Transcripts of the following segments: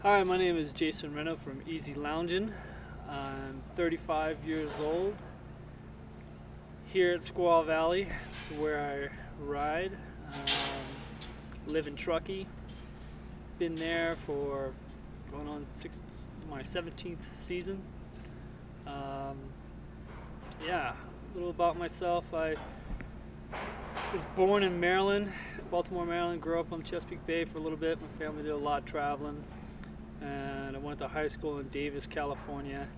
Hi, my name is Jason Renno from EasyLoungin. I'm 35 years old. Here at Squaw Valley, it's where I ride. Live in Truckee. Been there for going on my 17th season. Yeah, a little about myself. I was born in Maryland, Baltimore, Maryland. Grew up on Chesapeake Bay for a little bit. My family did a lot of traveling. And I went to high school in Davis, California.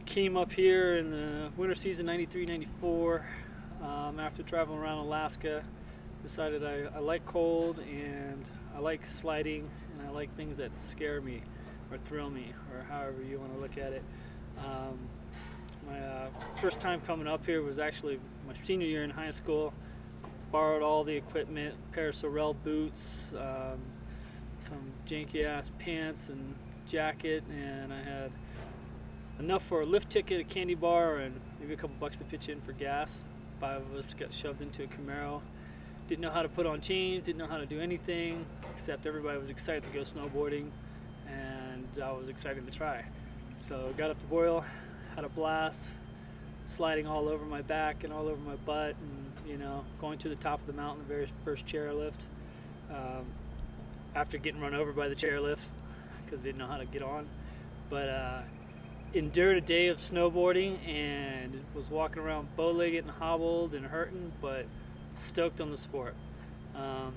Came up here in the winter season, 93, 94. After traveling around Alaska, decided I like cold and I like sliding and I like things that scare me or thrill me, or however you want to look at it. My first time coming up here was actually my senior year in high school. Borrowed all the equipment, a pair of Sorel boots, some janky ass pants and jacket, and I had enough for a lift ticket, a candy bar, and maybe a couple bucks to pitch in for gas. 5 of us got shoved into a Camaro. Didn't know how to put on chains, didn't know how to do anything, except everybody was excited to go snowboarding, and I was excited to try. So got up to Boyle, had a blast, sliding all over my back and all over my butt, and going to the top of the mountain, the very first chairlift. After getting run over by the chairlift because I didn't know how to get on, but endured a day of snowboarding and was walking around bow-legged and hobbled and hurting, but stoked on the sport. I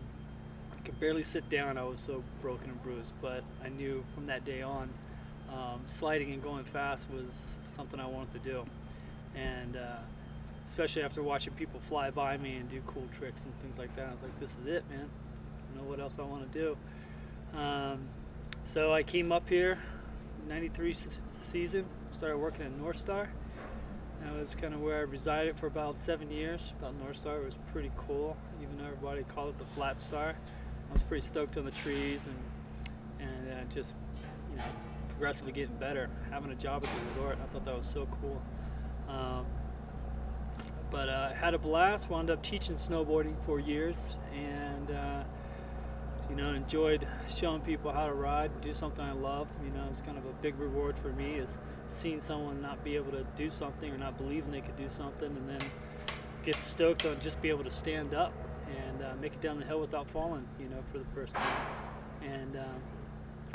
could barely sit down, I was so broken and bruised, but I knew from that day on sliding and going fast was something I wanted to do, and especially after watching people fly by me and do cool tricks and things like that, I was like, this is it, man. I don't know what else I want to do. So I came up here, 93 season, started working at North Star. That was kind of where I resided for about 7 years. Thought North Star was pretty cool, even though everybody called it the Flat Star. I was pretty stoked on the trees and just progressively getting better. Having a job at the resort, I thought that was so cool. But I had a blast, wound up teaching snowboarding for years, and enjoyed showing people how to ride, do something I love. It's kind of a big reward for me, is seeing someone not be able to do something or not believing they could do something, and then get stoked on just be able to stand up and make it down the hill without falling, for the first time. And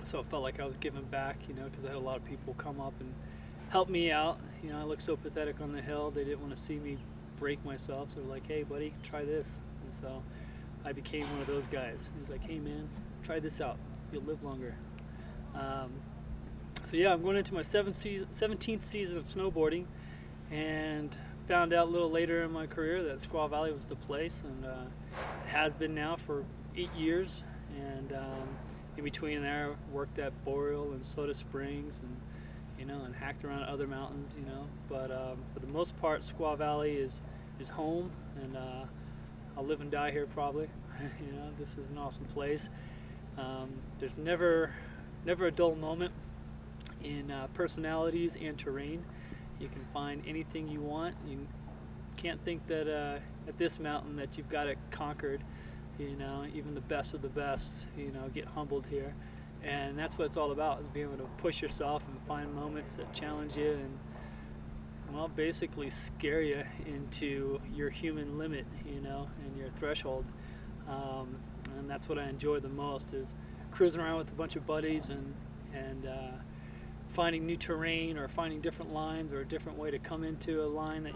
so it felt like I was giving back, because I had a lot of people come up and help me out. I looked so pathetic on the hill, they didn't want to see me break myself, so they're like, hey buddy, try this. And so I became one of those guys. He's like, hey man, try this out, you'll live longer. So yeah, I'm going into my 17th season of snowboarding, and found out a little later in my career that Squaw Valley was the place, and it has been now for 8 years. And in between there, worked at Boreal and Soda Springs, and and hacked around other mountains, But for the most part, Squaw Valley is home, and I'll live and die here probably. This is an awesome place. There's never a dull moment in personalities and terrain. You can find anything you want. You can't think that at this mountain that you've got it conquered. Even the best of the best, get humbled here. And that's what it's all about, is being able to push yourself and find moments that challenge you and, well, basically scare you into your human limit, and your threshold. And that's what I enjoy the most, is cruising around with a bunch of buddies and finding new terrain, or finding different lines, or a different way to come into a line that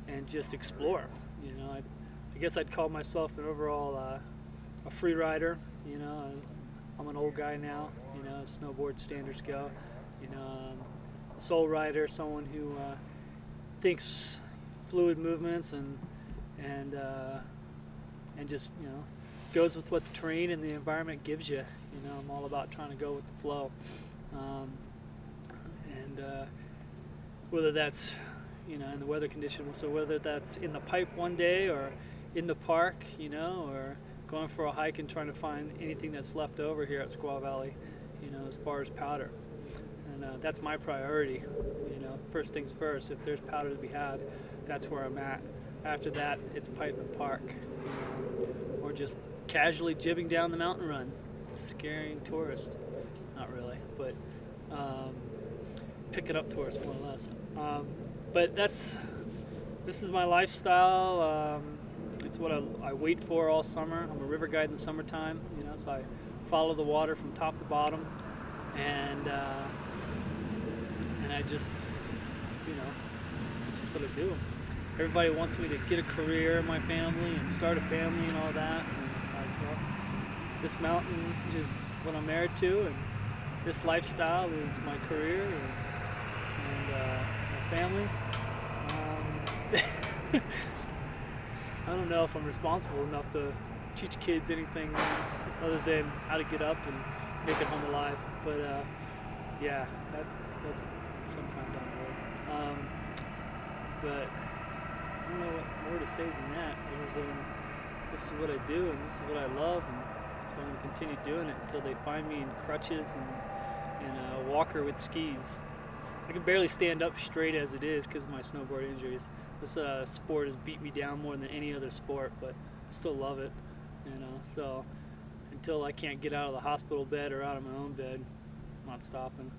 and just explore. I guess I'd call myself an overall a free rider. I'm an old guy now, as snowboard standards go. Soul rider, someone who thinks fluid movements and just goes with what the terrain and the environment gives you. I'm all about trying to go with the flow, and whether that's in the weather conditions, so whether that's in the pipe one day or in the park, or going for a hike and trying to find anything that's left over here at Squaw Valley, as far as powder. And that's my priority. First things first, if there's powder to be had, that's where I'm at. After that, it's pipe and park, or just casually jibbing down the mountain run. scaring tourists. Not really, but picking up tourists more or less. But this is my lifestyle. It's what I wait for all summer. I'm a river guide in the summertime, you know, so I follow the water from top to bottom, and I just, you know, it's just what I do. Everybody wants me to get a career in my family and start a family and all that, and it's like, well, this mountain is what I'm married to, and this lifestyle is my career and my family. I don't know if I'm responsible enough to teach kids anything other than how to get up and make it home alive. But yeah, that's sometime down the road. But I don't know what more to say than that, other than this is what I do and this is what I love, and so I'm going to continue doing it until they find me in crutches and a walker with skis. I can barely stand up straight as it is because of my snowboard injuries. This sport has beat me down more than any other sport, but I still love it, you know. So until I can't get out of the hospital bed or out of my own bed, I'm not stopping.